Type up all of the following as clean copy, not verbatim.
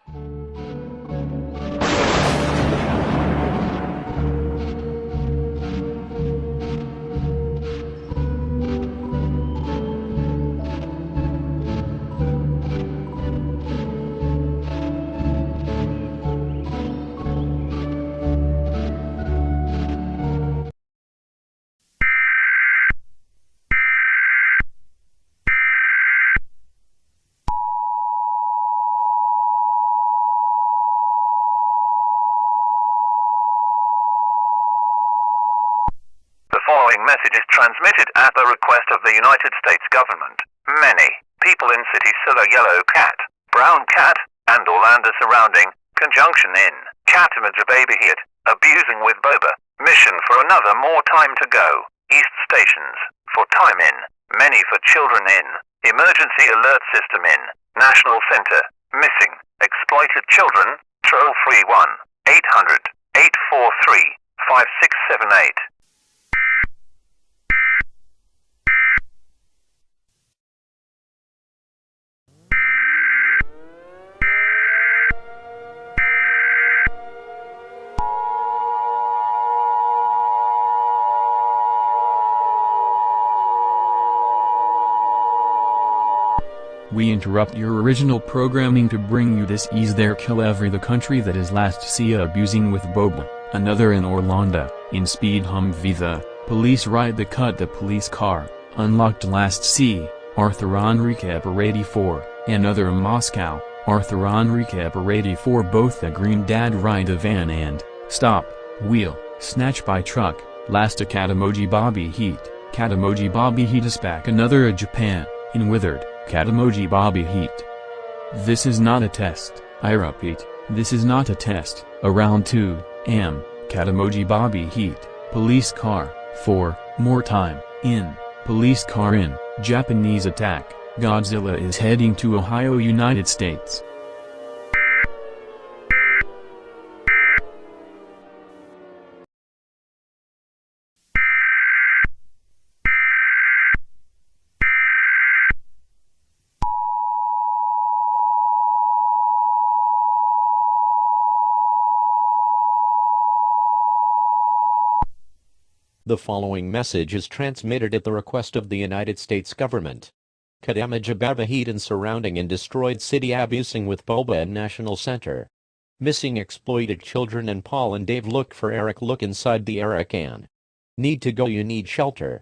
The following message is transmitted at the request of the United States government. Many people in city Silla Yellow Cat, Brown Cat, and Orlando surrounding, conjunction in, catemojibabyheat, abusing with boba, mission for another more time to go, east stations, for time in, many for children in, emergency alert system in, national center, missing, exploited children, troll free 1-800-843-5678. We interrupt your original programming to bring you this Is There Kill Every the country that is last see abusing with boba, another in Orlando, in speed Humvee the, police ride the cut the police car, unlocked last see, Arthur Enrique per 84, another in Moscow, Arthur Enrique per 84 both the green dad ride the van and, stop, wheel, snatch by truck, last a catemojibabyheat, catemojibabyheat is back another a Japan, in withered. Catemojibabyheat. This is not a test, I repeat, this is not a test. Around 2 am, catemojibabyheat, police car, 4, more time, in, police car in, Japanese attack, Godzilla is heading to Ohio, United States. The following message is transmitted at the request of the United States government. Catemojibabyheat and surrounding in destroyed city abusing with boba and national center. Missing exploited children and Paul and Dave look for Eric look inside the Eric can. Need to go you need shelter.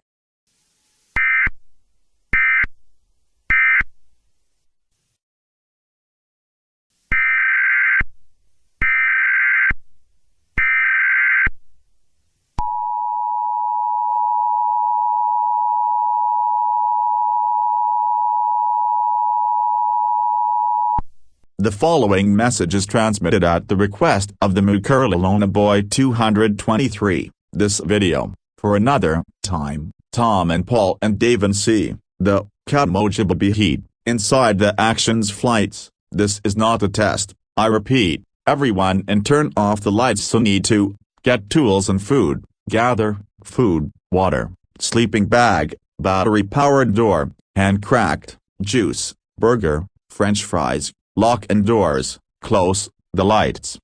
The following message is transmitted at the request of the Mukurlalona Boy 223. This video, for another time, Tom and Paul and Dave and C, the catemojibabyheat, inside the actions flights. This is not a test, I repeat, everyone and turn off the lights so need to, get tools and food, gather, food, water, sleeping bag, battery-powered door, hand-cracked, juice, burger, French fries. Lock and doors, close the lights.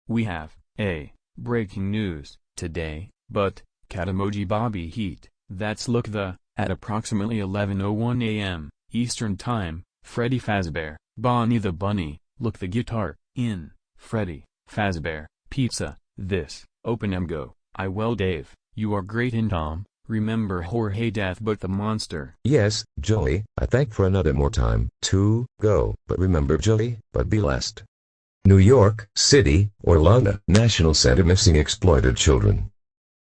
We have, breaking news, today, but, catemojibabyheat, that's look the, at approximately 11:01 am, Eastern Time, Freddy Fazbear, Bonnie the Bunny, look the guitar, in, Freddy, Fazbear, pizza, this, open em go, I well Dave. You are great in Tom, remember Jorge Death but the monster. Yes, Joey, I thank for another more time to go, but remember Joey, but be last. New York City, Orlando, National Center missing exploited children.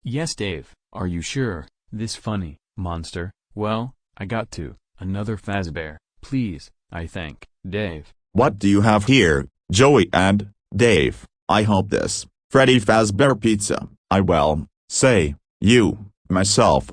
Yes Dave, are you sure, this funny, monster, well, I got to, another Fazbear, please, I thank, Dave. What do you have here, Joey and Dave? I hope this, Freddy Fazbear pizza, I will, say. You, myself.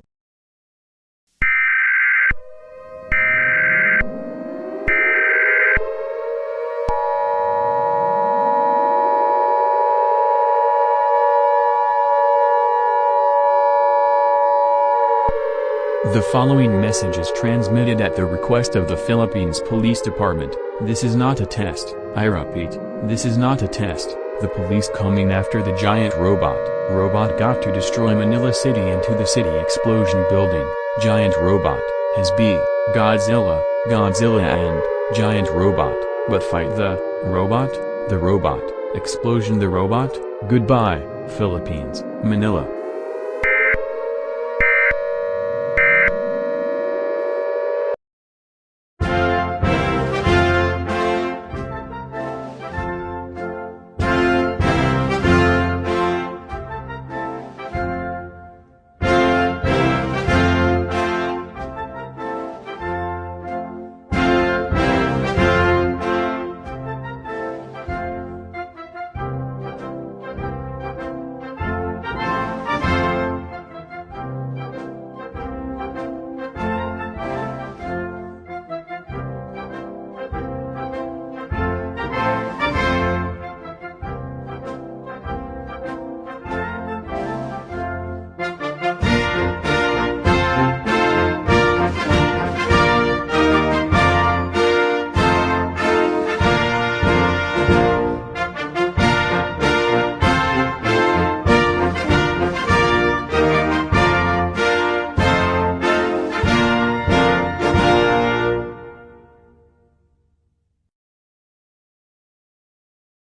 The following message is transmitted at the request of the Philippines Police Department. This is not a test. I repeat, this is not a test. The police coming after the giant robot. Robot got to destroy Manila City into the city explosion building. Giant robot, has be, Godzilla and, giant robot, but fight the robot, explosion the robot, goodbye, Philippines, Manila.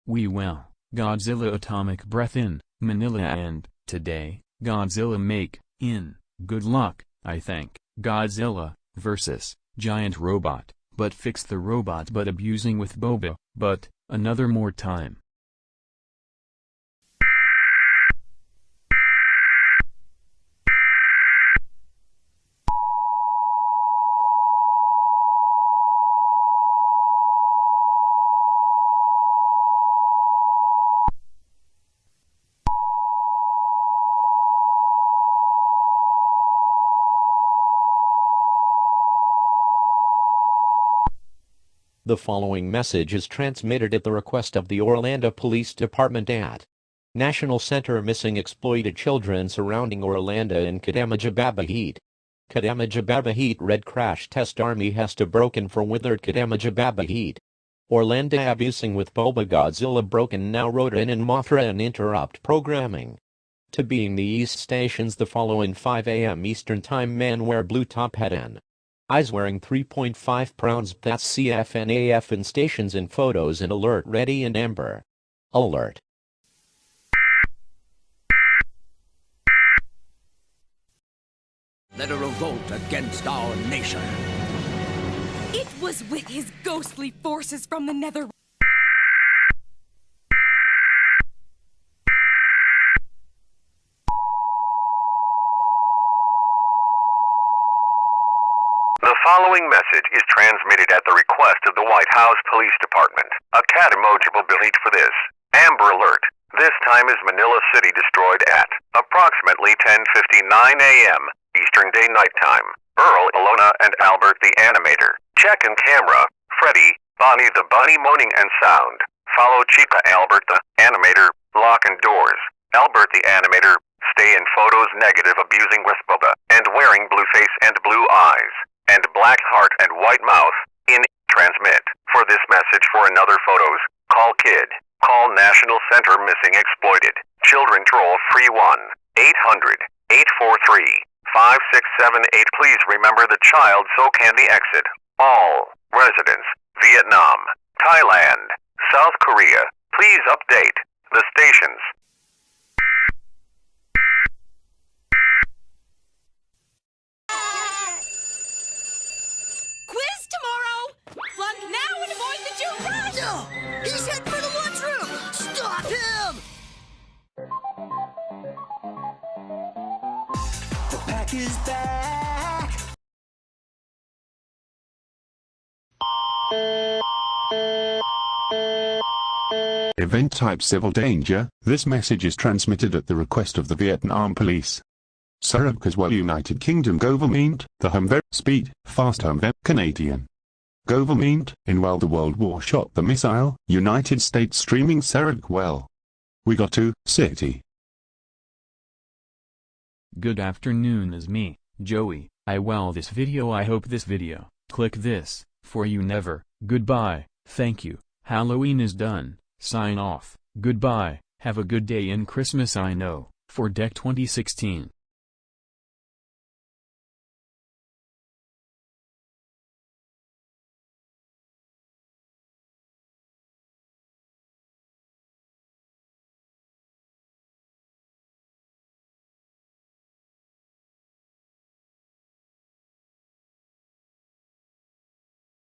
We will, Godzilla atomic breath in, Manila and, today, Godzilla make, in, good luck, I think, Godzilla, versus, giant robot, but fix the robot but abusing with boba, but, another more time. The following message is transmitted at the request of the Orlando Police Department at National Center Missing Exploited Children surrounding Orlando in catemojibabyheat. Catemojibabyheat Red Crash Test Army has to broken for withered catemojibabyheat. Orlando abusing with Boba Godzilla broken now Rodan and Mothra and interrupt programming. To being the East Stations the following 5 a.m. Eastern Time man wear blue top hat and eyes wearing 3.5 pounds that's CFNAF in stations and photos and alert ready and amber. Alert. Let a revolt against our nation. It was with his ghostly forces from the nether. The following message is transmitted at the request of the White House Police Department. A catemojibabyheat for this. Amber alert. This time is Manila City destroyed at approximately 10:59 a.m. Eastern Daylight Time. Earl, Alona, and Albert the Animator. Check and camera. Freddy, Bonnie the Bunny moaning and sound. Follow Chica Albert the Animator. Lock and doors. Albert the Animator. Stay in photos negative abusing with Bubba and wearing blue face and blue eyes. And black heart and white mouth, in, transmit. For this message for another photos, call KID. Call National Center Missing Exploited. Children troll free 1-800-843-5678. Please remember the child so can the exit. All residents, Vietnam, Thailand, South Korea, please update the stations. Flunk now and avoid the Jew rush! No! He's heading for the lunchroom! Stop him! The pack is back! Event type civil danger. This message is transmitted at the request of the Vietnam Police. Sarab Caswell United Kingdom Government, the Humber, Speed, Fast Humber, Canadian Government, in while the World War shot the missile, United States streaming Sarab well. We got to, city. Good afternoon is me, Joey, this video. I hope this video. Click this, for you never. Goodbye, thank you. Halloween is done, sign off, goodbye, have a good day in Christmas. I know, for Deck 2016.